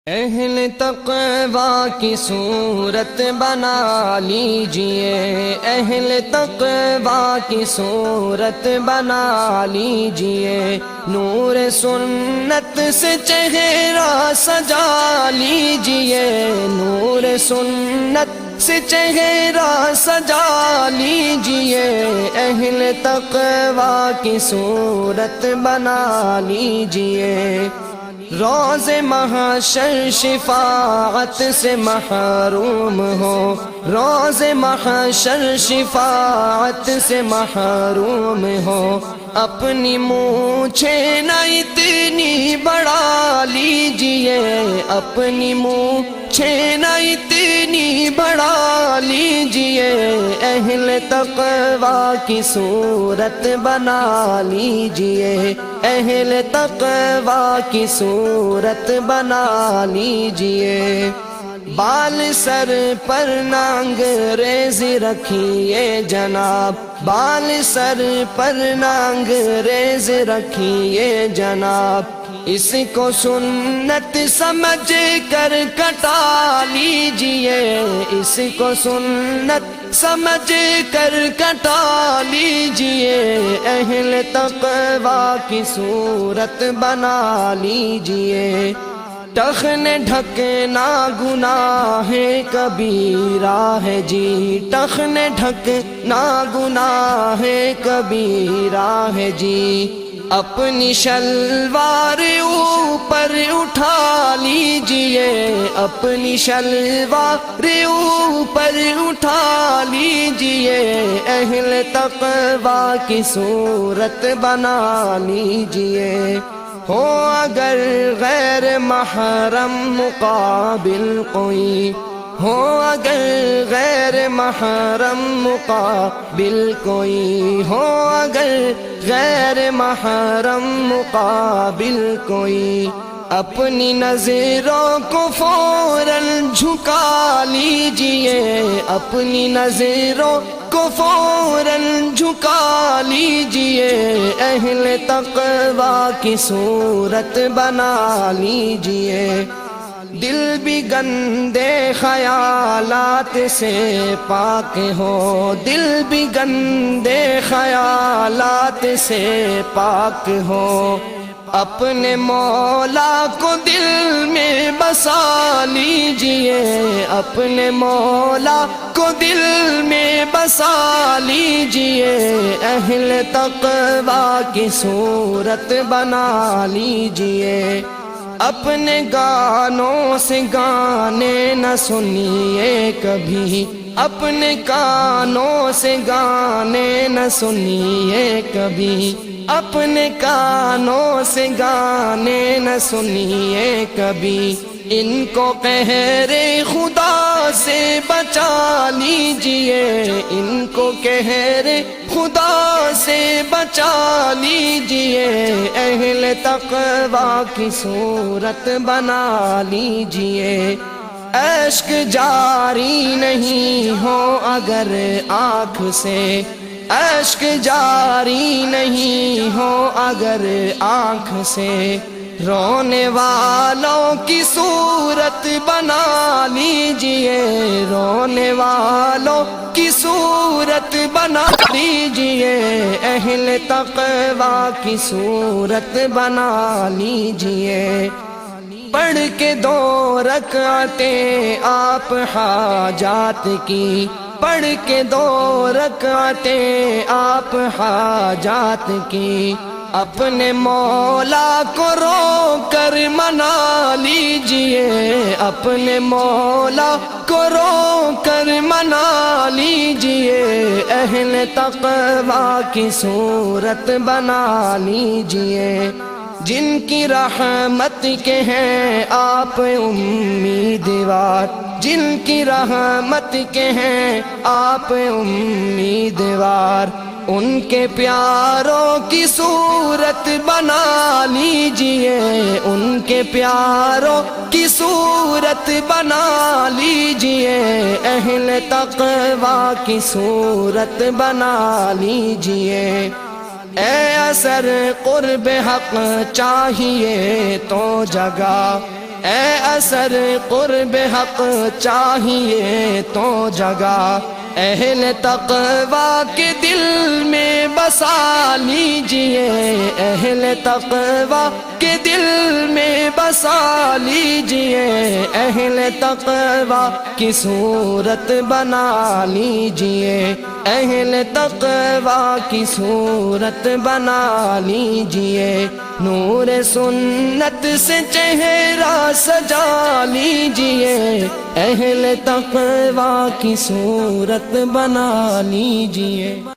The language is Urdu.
اہل تقوی کی صورت بنا لیجئے، اہل تقوی کی صورت بنا لیجئے، نور سنت سے چہرہ سجا لیجئے، نور سنت سے چہرہ سجا لیجئے، اہل تقوی کی صورت بنا لیجئے۔ روز محشر شفاعت سے محروم ہو، روز محشر شفاعت سے محروم ہو، اپنی مونچھیں نہ اتنی بڑھا لیجئے، اپنی مونچھیں نہ اتنی بڑھا لیجئے، اہل تقوی کی صورت بنا لیجئے، اہل تقوی کی صورت بنا لیجئے۔ بال سر پر نہ انگریزی رکھیے جناب، بال سر پر نہ انگریزی رکھیے جناب، اس کو سنت سمجھ کر کٹا لیجئے، اس کو سنت سمجھ کر کٹا لیجئے، اہل تقوی کی صورت بنا لیجئے۔ ٹخن ڈھکنا گناہ کبیرہ ہے جی، ٹخن ڈھکنا گناہ کبیرہ ہے جی، اپنی شلوار اوپر اٹھا لیجئے، اپنی شلوار اوپر اٹھا لیجئے، اہل تقوی کی صورت بنا لیجئے۔ ہو اگر غیر محرم مقابل کوئی، ہو اگر غیر محرم مقابل کوئی، ہو اگر غیر محرم مقابل کوئی، اپنی نظروں کو فوراً جھکا لیجئے، اپنی نظروں کو فوراً جھکا لیجئے، اہل تقوی کی صورت بنا لیجئے۔ دل بھی گندے خیالات سے پاک ہو، دل بھی گندے خیالات سے پاک ہو، اپنے مولا کو دل میں بسا لیجئے، اپنے مولا کو دل میں بسا لیجئے، اہل تقوی کی صورت بنا لیجئے۔ اپنے گانوں سے گانے نہ سنیے کبھی، اپنے کانوں سے گانے نہ سنیے کبھی، اپنے کانوں سے گانے نہ سنیے کبھی، ان کو قہر خدا سے بچا لیجئے، ان کو قہر خدا سے بچا لیجئے، اہل تقوی کی صورت بنا لیجئے۔ اشک جاری نہیں ہو اگر آنکھ سے، اشک جاری نہیں ہو اگر آنکھ سے، رونے والوں کی صورت بنا لیجئے، رونے والوں کی صورت بنا لیجئے، اہل تقوی کی صورت بنا لیجئے۔ پڑھ کے 2 رکعتیں آپ حاجات کی، پڑھ کے 2 رکعتیں آپ حاجات کی، اپنے مولا کو رو کر منا لیجئے، اپنے مولا کو رو کر منا لیجئے، اہل تقوی کی صورت بنا لیجئے۔ جن کی رحمت کے ہیں آپ امیدوار، جن کی رحمت کے ہیں آپ امیدوار، ان کے پیاروں کی صورت بنا لیجئے، ان کے پیاروں کی صورت بنا لیجئے، اہل تقوی کی صورت بنا لیجئے۔ اے اثر قرب حق چاہیے تو جگہ، اے اثر قرب حق چاہیے تو جگہ اہل تقویٰ کے دل میں بسا لیجئے، اہل تقویٰ کے دل میں بسا لیجئے، اہل تقویٰ کی صورت بنا لیجئے، اہل تقویٰ کی صورت بنا لیجئے، نور سنت سے چہرہ سجا لیجئے، اہل تقویٰ کی صورت بنا لیجئے۔